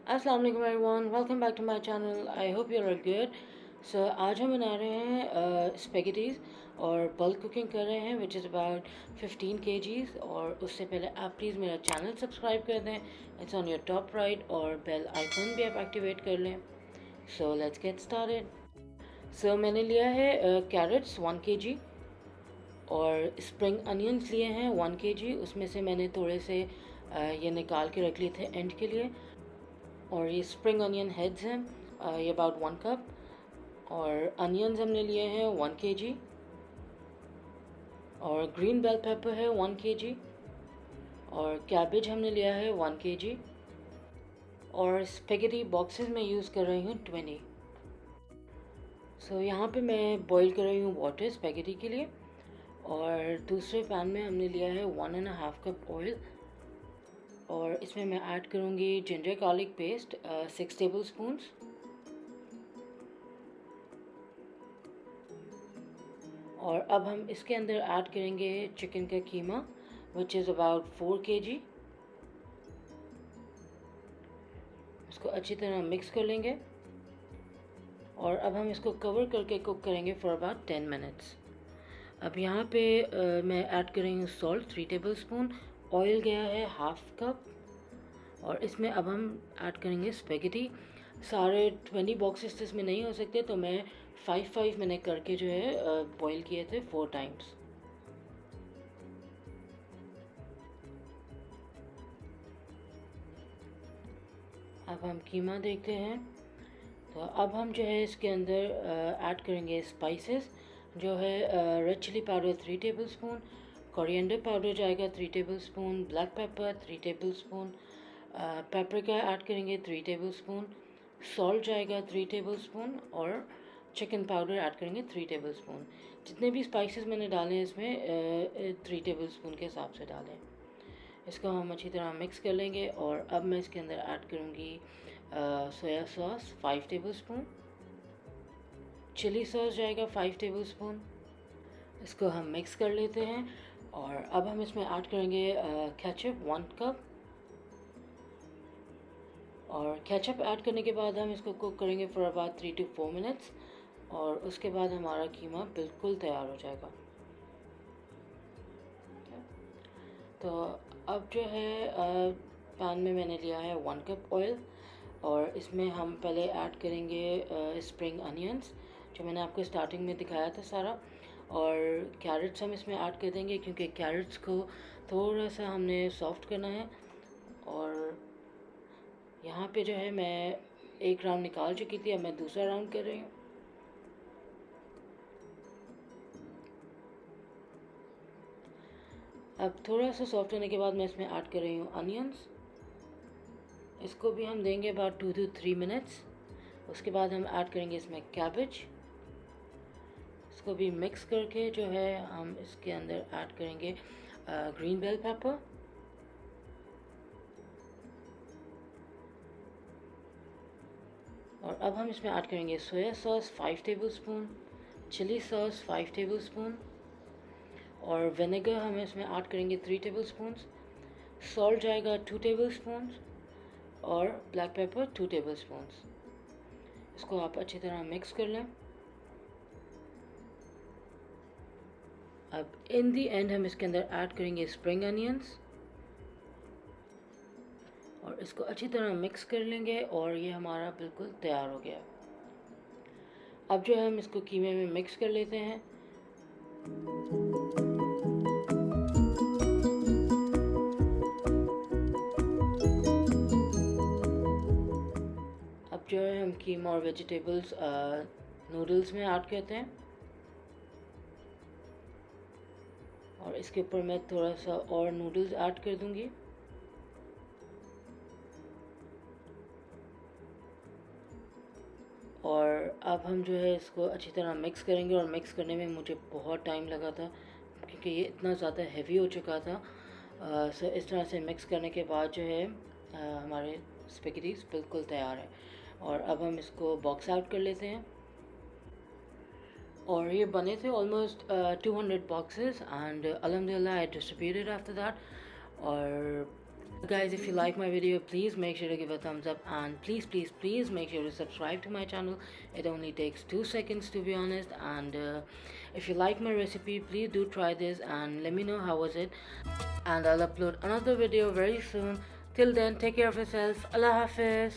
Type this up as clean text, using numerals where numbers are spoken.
अस्सलाम वालेकुम everyone, welcome back to my channel. I hope you are good. So आज हम बना रहे हैं स्पेगेटीज़ और बल्क कुकिंग कर रहे हैं विच इज़ अबाउट 15 kgs। और उससे पहले आप प्लीज़ मेरा चैनल सब्सक्राइब कर दें, it's on your top right, और बेल आइकन भी आप एक्टिवेट कर लें। So let's get started. So मैंने लिया है कैरेट्स 1 kg और स्प्रिंग अनियंस लिए हैं 1 kg। उसमें से मैंने थोड़े से ये निकाल के रख लिए थे एंड के लिए। और ये स्प्रिंग अनियन हेड्स हैं, ये अबाउट 1 कप। और अनियंस हमने लिए हैं 1 kg। और ग्रीन बेल पेपर है 1 kg। और कैबेज हमने लिया है 1 kg। और स्पेगेटी बॉक्सेस में यूज़ कर रही हूँ 20। सो यहाँ पे मैं बॉईल कर रही हूँ वाटर स्पेगेटी के लिए। और दूसरे पैन में हमने लिया है 1.5 कप ऑयल। और इसमें मैं ऐड करूँगी ginger garlic paste 6 table spoons. और अब हम इसके अंदर ऐड करेंगे चिकन का कीमा विच इज़ अबाउट 4 kg। इसको अच्छी तरह मिक्स कर लेंगे। और अब हम इसको कवर करके कुक करेंगे फॉर अबाउट 10 मिनट्स। अब यहाँ पे मैं ऐड कर रही हूँ सॉल्ट 3 टेबल स्पून। ऑयल गया है 1/2 कप। और इसमें अब हम ऐड करेंगे स्पेगेटी। सारे 20 बॉक्सेस तो इसमें नहीं हो सकते, तो मैं 5 मैंने करके जो है बॉईल किए थे 4 टाइम्स। अब हम कीमा देखते हैं। तो अब हम जो है इसके अंदर ऐड करेंगे स्पाइसेस, जो है red chilli powder 3 tablespoon, coriander powder जाएगा 3 tablespoon, black pepper 3 tablespoon, paprika add करेंगे 3 टेबल स्पून, सॉल्ट जाएगा 3 टेबल स्पून, और चिकन पाउडर ऐड करेंगे 3 टेबल स्पून। जितने भी स्पाइसेस मैंने डाले हैं इसमें 3 टेबल स्पून के हिसाब से डालें। इसको हम अच्छी तरह मिक्स कर लेंगे। और अब मैं इसके अंदर ऐड करूँगी soya sauce 5 tablespoon, chilli sauce जाएगा 5 टेबल स्पून। इसको हम मिक्स कर लेते हैं। और अब हम इसमें ऐड करेंगे केचप 1 कप। और केचप ऐड करने के बाद हम इसको कुक करेंगे फॉर अबाउट 3 to 4 मिनट्स। और उसके बाद हमारा कीमा बिल्कुल तैयार हो जाएगा। तो अब जो है पैन में मैंने लिया है 1 कप ऑयल। और इसमें हम पहले ऐड करेंगे स्प्रिंग अनियंस, जो मैंने आपको स्टार्टिंग में दिखाया था सारा। और कैरेट्स हम इसमें ऐड कर देंगे क्योंकि कैरेट्स को थोड़ा सा हमने सॉफ्ट करना है। और यहाँ पे जो है मैं एक राउंड निकाल चुकी थी, अब मैं दूसरा राउंड कर रही हूँ। अब थोड़ा सा सॉफ्ट होने के बाद मैं इसमें ऐड कर रही हूँ अनियंस। इसको भी हम देंगे अबाउट 2 to 3 मिनट्स। उसके बाद हम ऐड करेंगे इसमें कैबेज। इसको भी मिक्स करके जो है हम इसके अंदर ऐड करेंगे ग्रीन बेल पेपर। और अब हम इसमें ऐड करेंगे soya sauce 5 tablespoon, chilli sauce 5 tablespoon, और विनेगर हम इसमें ऐड करेंगे 3 टेबल स्पून। सॉल्ट जाएगा 2 टेबल स्पून, और ब्लैक पेपर 2 टेबल स्पून। इसको आप अच्छी तरह मिक्स कर लें। अब इन दी एंड हम इसके अंदर ऐड करेंगे स्प्रिंग अनियंस। और इसको अच्छी तरह मिक्स कर लेंगे। और ये हमारा बिल्कुल तैयार हो गया। अब जो है हम इसको कीमे में मिक्स कर लेते हैं। अब जो है हम कीमा और वेजिटेबल्स नूडल्स में ऐड करते हैं। और इसके ऊपर मैं थोड़ा सा और नूडल्स ऐड कर दूंगी। और अब हम जो है इसको अच्छी तरह मिक्स करेंगे। और मिक्स करने में मुझे बहुत टाइम लगा था क्योंकि ये इतना ज़्यादा हैवी हो चुका था। सो इस तरह से मिक्स करने के बाद जो है हमारे स्पेगेटीज बिल्कुल तैयार है। और अब हम इसको बॉक्स आउट कर लेते हैं। और ये बने थे ऑलमोस्ट 200 बॉक्सेस एंड अल्हम्दुलिल्लाह आई डिस्ट्रीब्यूटेड आफ्टर दैट। और Guys, if you like my video, please make sure to give a thumbs up, and please make sure to subscribe to my channel. It only takes 2 seconds, to be honest. And if you like my recipe, please do try this and let me know how was it. And I'll upload another video very soon. Till then, take care of yourself. Allah Hafiz.